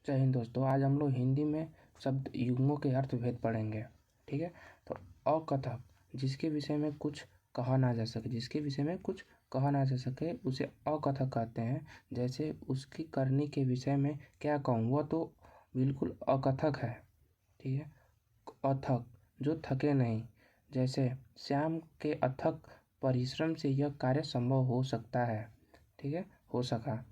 जय हिंद दोस्तों। आज हम लोग हिंदी में शब्द युग्मों के अर्थ भेद पढ़ेंगे। ठीक है। तो अकथक जिसके विषय में कुछ कहा ना जा सके उसे अकथक कहते हैं। जैसे उसकी करनी के विषय में क्या कहूँ, वह तो बिल्कुल अकथक है। ठीक है। अथक जो थके नहीं, जैसे श्याम के अथक परिश्रम से यह कार्य संभव हो सकता है। ठीक है, हो सका।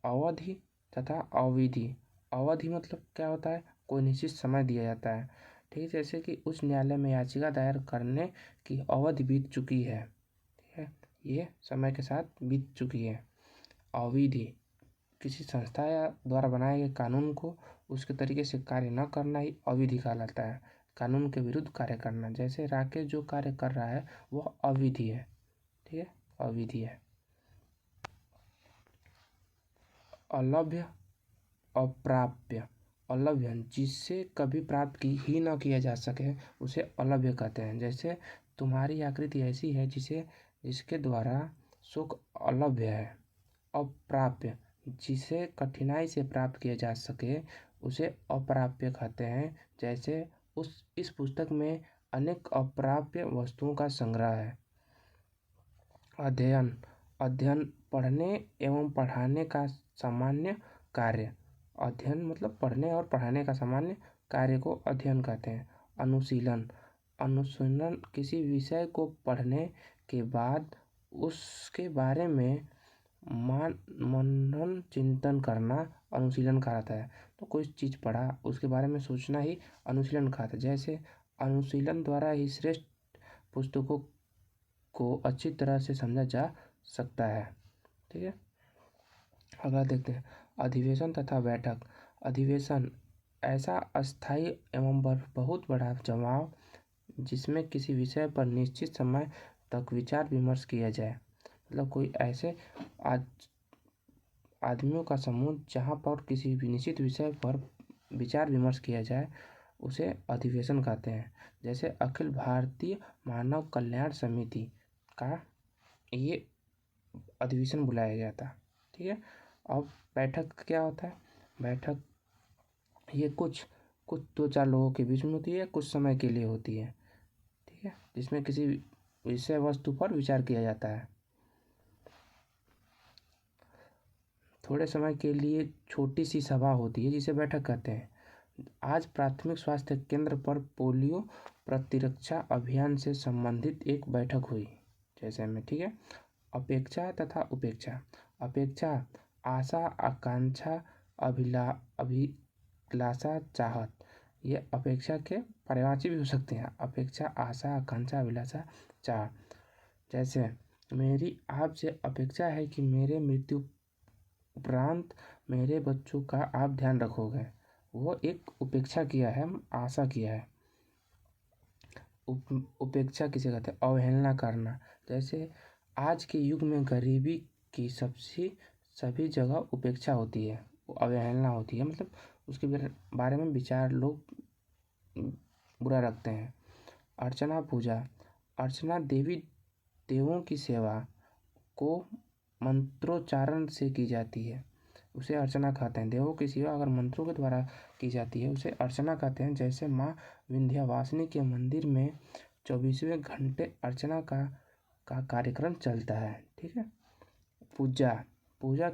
अवधि तथा अविधि। अवधि मतलब क्या होता है, कोई निश्चित समय दिया जाता है। ठीक है, जैसे कि उच्च न्यायालय में याचिका दायर करने की अवधि बीत चुकी है। ठीक है, ये समय के साथ बीत चुकी है। अविधि किसी संस्था या द्वारा बनाए गए कानून को उसके तरीके से कार्य न करना ही अविधि कहलाता है। कानून के विरुद्ध कार्य करना, जैसे राकेश जो कार्य कर रहा है वह अविधि है। ठीक है, अविधि है। अलभ्य अप्राप्य। अलभ्य जिससे कभी प्राप्त ही न किया जा सके उसे अलभ्य कहते हैं। जैसे तुम्हारी आकृति ऐसी है जिसके द्वारा सुख अलभ्य है। अप्राप्य जिसे कठिनाई से प्राप्त किया जा सके उसे अप्राप्य कहते हैं। जैसे इस पुस्तक में अनेक अप्राप्य वस्तुओं का संग्रह है। अध्ययन अध्ययन पढ़ने एवं पढ़ाने का सामान्य कार्य। अध्ययन मतलब पढ़ने और पढ़ाने का सामान्य कार्य को अध्ययन कहते हैं। अनुशीलन अनुशीलन किसी विषय को पढ़ने के बाद उसके बारे में मनन चिंतन करना अनुशीलन कहलाता है। तो कोई चीज़ पढ़ा उसके बारे में सोचना ही अनुशीलन कहलाता है। जैसे अनुशीलन द्वारा ही श्रेष्ठ पुस्तकों को अच्छी तरह से समझा जा सकता है। ठीक है, अगला देखते हैं। अधिवेशन तथा बैठक। अधिवेशन ऐसा अस्थायी एवं बहुत बड़ा जमाव जिसमें किसी विषय पर निश्चित समय तक विचार विमर्श किया जाए। मतलब कोई ऐसे आदमियों का समूह जहाँ पर किसी निश्चित विषय पर विचार विमर्श किया जाए उसे अधिवेशन कहते हैं। जैसे अखिल भारतीय मानव कल्याण समिति का ये अधिवेशन बुलाया गया था। ठीक है। अब बैठक क्या होता है, बैठक ये कुछ 2-4 लोगों के बीच में होती है, कुछ समय के लिए होती है। ठीक है, जिसमें किसी विषय वस्तु पर विचार किया जाता है। थोड़े समय के लिए छोटी सी सभा होती है जिसे बैठक कहते हैं। आज प्राथमिक स्वास्थ्य केंद्र पर पोलियो प्रतिरक्षा अभियान से संबंधित एक बैठक हुई जैसे में। ठीक है। अपेक्षा तथा उपेक्षा। अपेक्षा आशा आकांक्षा अभिलाषा चाहत। ये अपेक्षा के पर्यायवाची भी हो सकते हैं। अपेक्षा आशा आकांक्षा अभिलाषा चाह। जैसे मेरी आपसे अपेक्षा है कि मेरे मृत्यु उपरांत मेरे बच्चों का आप ध्यान रखोगे। वो एक उपेक्षा किया है, आशा किया है। उपेक्षा किसे कहते हैं, अवहेलना करना। जैसे आज के युग में गरीबी की सभी जगह उपेक्षा होती है, अवहेलना होती है। मतलब उसके बारे में विचार लोग बुरा रखते हैं। अर्चना पूजा। अर्चना देवी देवों की सेवा को मंत्रोच्चारण से की जाती है, उसे अर्चना कहते हैं। देवों की सेवा अगर मंत्रों के द्वारा की जाती है उसे अर्चना कहते हैं। जैसे माँ विंध्यवासिनी के मंदिर में 24वें घंटे अर्चना का कार्यक्रम चलता है। ठीक है। पूजा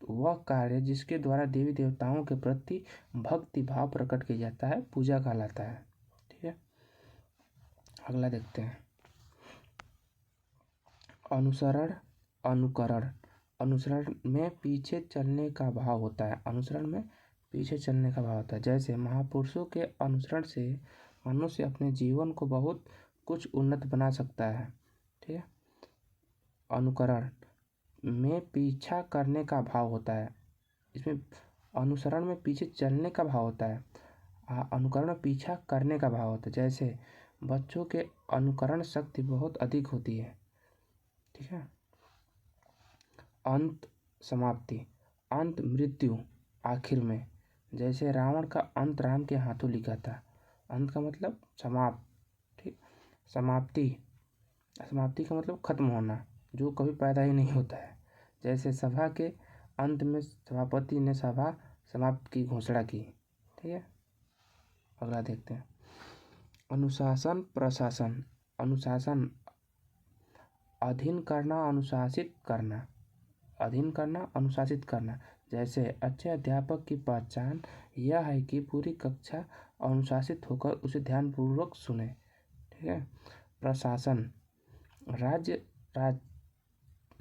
वह कार्य जिसके द्वारा देवी देवताओं के प्रति भक्ति भाव प्रकट किया जाता है, पूजा कहलाता है। ठीक है, अगला देखते हैं। अनुसरण अनुकरण। अनुसरण में पीछे चलने का भाव होता है। अनुसरण में पीछे चलने का भाव होता है। जैसे महापुरुषों के अनुसरण से मनुष्य अपने जीवन को बहुत कुछ उन्नत बना सकता है। ठीक है। अनुकरण में पीछा करने का भाव होता है। इसमें अनुसरण में पीछे चलने का भाव होता है, अनुकरण में पीछा करने का भाव होता है। जैसे बच्चों के अनुकरण शक्ति बहुत अधिक होती है। ठीक है। अंत समाप्ति। अंत मृत्यु आखिर में। जैसे रावण का अंत राम के हाथों लिखा था। अंत का मतलब समाप्त। ठीक। समाप्ति का मतलब खत्म होना, जो कभी पैदा ही नहीं होता है। जैसे सभा के अंत में सभापति ने सभा समाप्त की घोषणा की। ठीक है, अगला देखते हैं। अनुशासन प्रशासन। अनुशासन अधीन करना, अनुशासित करना। अधीन करना, अनुशासित करना। जैसे अच्छे अध्यापक की पहचान यह है कि पूरी कक्षा अनुशासित होकर उसे ध्यानपूर्वक सुने। ठीक है। प्रशासन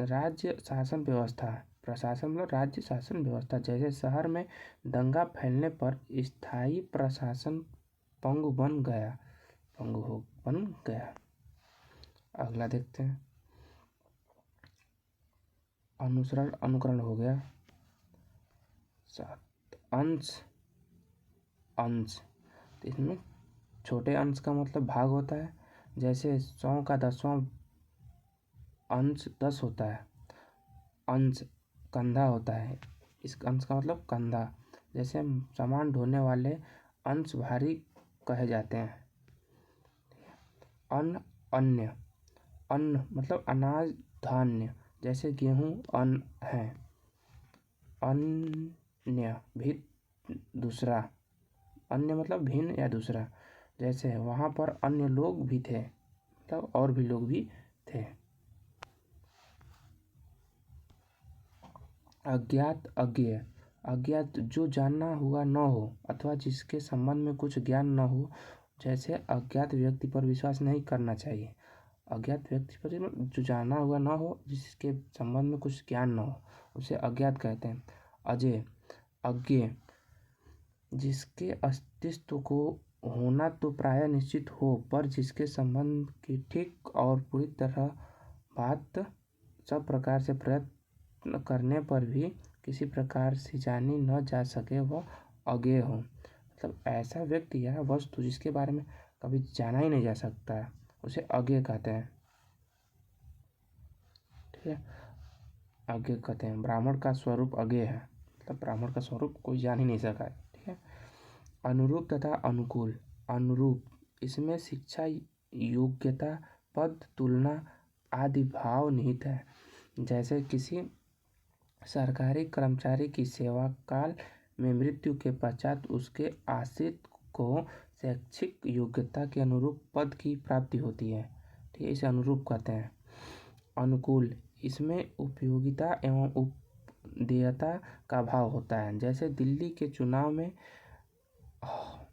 राज्य शासन व्यवस्था। प्रशासन मतलब राज्य शासन व्यवस्था। जैसे शहर में दंगा फैलने पर स्थायी प्रशासन पंगु बन गया। अगला देखते हैं। अनुसरण अनुकरण हो गया। अंश तो इसमें छोटे अंश का मतलब भाग होता है। जैसे 100 का 10वां अंश 10 होता है। अंश कंधा होता है, इस अंश का मतलब कंधा। जैसे सामान ढोने वाले अंश भारी कहे जाते हैं। अन्न अन्य। अन्न मतलब अनाज धान्य। जैसे गेहूँ अन्न है। अन्य भी दूसरा। अन्य मतलब भिन्न या दूसरा। जैसे वहाँ पर अन्य लोग भी थे, मतलब और भी लोग भी थे। अज्ञात अज्ञेय। अज्ञात जो जानना हुआ न हो अथवा जिसके संबंध में कुछ ज्ञान न हो। जैसे अज्ञात व्यक्ति पर विश्वास नहीं करना चाहिए। अज्ञात व्यक्ति पर जो जाना हुआ ना हो, जिसके संबंध में कुछ ज्ञान न हो, उसे अज्ञात कहते हैं। अजेय अज्ञेय जिसके अस्तित्व को होना तो प्राय निश्चित हो, पर जिसके संबंध की ठीक और पूरी तरह बात सब प्रकार से प्रयत्न करने पर भी किसी प्रकार से जानी न जा सके, वह अज्ञेय हो। मतलब ऐसा व्यक्ति या वस्तु जिसके बारे में कभी जाना ही नहीं जा सकता है, उसे अज्ञेय कहते हैं। ठीक है, अज्ञेय कहते हैं। ब्राह्मण का स्वरूप अज्ञेय है, मतलब ब्राह्मण का स्वरूप कोई जान ही नहीं सका है। ठीक है। अनुरूप तथा अनुकूल। अनुरूप इसमें शिक्षा, योग्यता, पद, तुलना आदि भाव निहित है। जैसे किसी सरकारी कर्मचारी की सेवा काल में मृत्यु के पश्चात उसके आश्रित को शैक्षिक योग्यता के अनुरूप पद की प्राप्ति होती है। ठीक है, इसे अनुरूप कहते हैं। अनुकूल इसमें उपयोगिता एवं उपदेयता का भाव होता है। जैसे दिल्ली के चुनाव में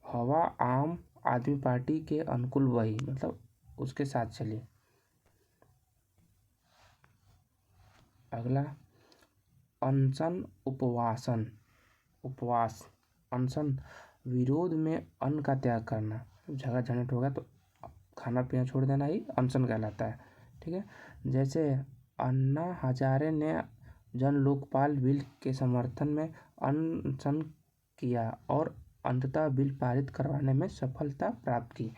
हवा आम आदमी पार्टी के अनुकूल वही, मतलब उसके साथ चली। अगला अनशन उपवासन। उपवास अनशन विरोध में अन्न का त्याग करना। झगड़ा झंझट होगा तो खाना पीना छोड़ देना ही अनशन कहलाता है। ठीक है। जैसे अन्ना हजारे ने जन लोकपाल बिल के समर्थन में अनशन किया और अंततः बिल पारित करवाने में सफलता प्राप्त की।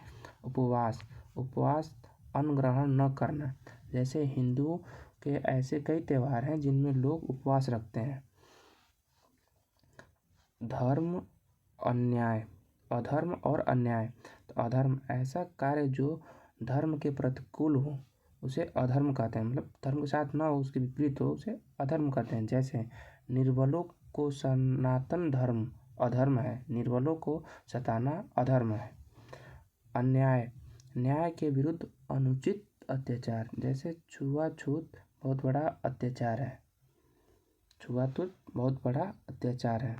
उपवास अन्न ग्रहण न करना। जैसे हिंदुओं के ऐसे कई त्यौहार हैं जिनमें लोग उपवास रखते हैं। धर्म अन्याय। अधर्म और अन्याय। तो अधर्म ऐसा कार्य जो धर्म के प्रतिकूल हो, उसे अधर्म कहते हैं। मतलब धर्म के साथ ना हो, उसके विपरीत हो, उसे अधर्म कहते हैं। जैसे निर्बलों को सनातन धर्म अधर्म है, निर्बलों को सताना अधर्म है। अन्याय न्याय के विरुद्ध अनुचित अत्याचार। जैसे छुआछूत बहुत बड़ा अत्याचार है। छुआछूत बहुत बड़ा अत्याचार है।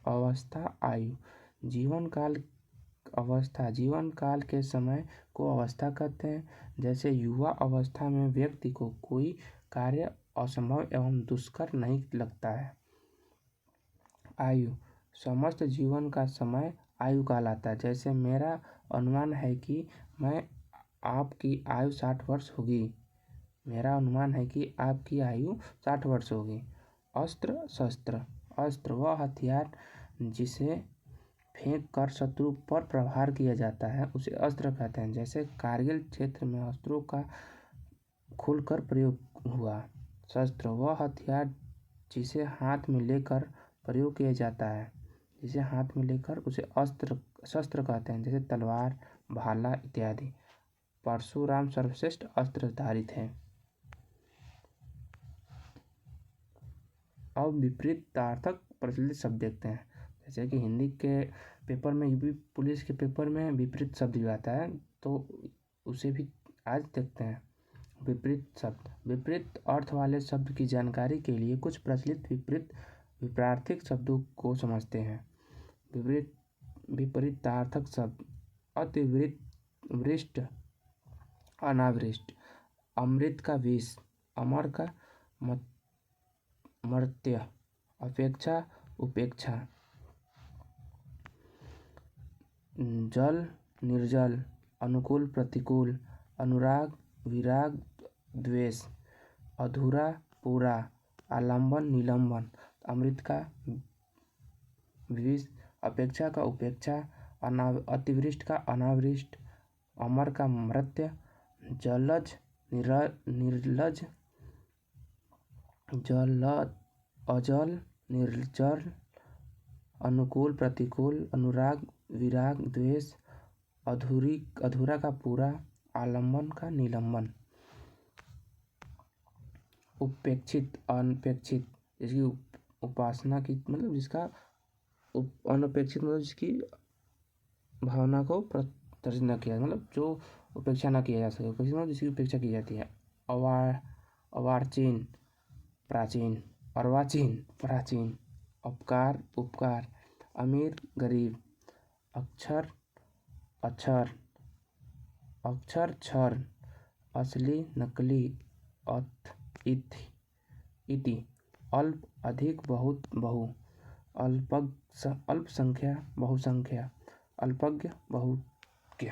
अवस्था आयु जीवन काल। अवस्था जीवन काल के समय को अवस्था कहते हैं। जैसे युवा अवस्था में व्यक्ति को कोई कार्य असंभव एवं दुष्कर नहीं लगता है। आयु समस्त जीवन का समय आयु कहलाता है। जैसे मेरा अनुमान है कि मैं आपकी आयु 60 वर्ष होगी। मेरा अनुमान है कि आपकी आयु 60 वर्ष होगी। अस्त्र शस्त्र। अस्त्र वह हथियार जिसे फेंक कर शत्रु पर प्रहार किया जाता है, उसे अस्त्र कहते हैं। जैसे कारगिल क्षेत्र में अस्त्रों का खुलकर प्रयोग हुआ। शस्त्र वह हथियार जिसे हाथ में लेकर प्रयोग किया जाता है, जिसे हाथ में लेकर उसे शस्त्र कहते हैं। जैसे तलवार, भाला इत्यादि। परशुराम सर्वश्रेष्ठ अस्त्रधारी थे। अब विपरीतार्थक प्रचलित शब्द देखते हैं। जैसे कि हिंदी के पेपर में, यूपी पुलिस के पेपर में विपरीत शब्द भी आता है, तो उसे भी आज देखते हैं। विपरीत शब्द, विपरीत अर्थ वाले शब्द की जानकारी के लिए कुछ प्रचलित विपरीतार्थक शब्दों को समझते हैं। विपरीतार्थक शब्द: अतिवृष्ट, अनावृष्ट, अमृत का विष, अमर का मर्त्य, अपेक्षा, उपेक्षा, जल, निर्जल, अनुकूल, प्रतिकूल, अनुराग, विराग, द्वेष, अधूरा, पूरा, आलंबन, निलंबन। अमृत का विष, अपेक्षा का उपेक्षा, अतिवृष्ट का अनावृष्ट, अमर का मर्त्य, जलज, निर्लज, अजल, निर्जल, अनुकूल, प्रतिकूल, अनुराग, विराग, द्वेष, अधूरा का पूरा, आलंबन का निलंबन। उपेक्षित, अनपेक्षित, जिसकी उपासना की मतलब जिसका अनपेक्षित मतलब जिसकी भावना को प्रदर्शित न किया, मतलब जो उपेक्षा न किया जा सके। उपेक्षित मतलब जिसकी उपेक्षा की जाती है। अर्वाचीन, प्राचीन, अर्वाचीन, प्राचीन, अपकार, उपकार, अमीर, गरीब, अक्षर, अक्षर, अक्षर, क्षर, असली, नकली, इति, अल्प, अधिक, बहुत, बहु, अल्पसंख्या, बहुसंख्या, अल्पज्ञ, बहुज्ञ।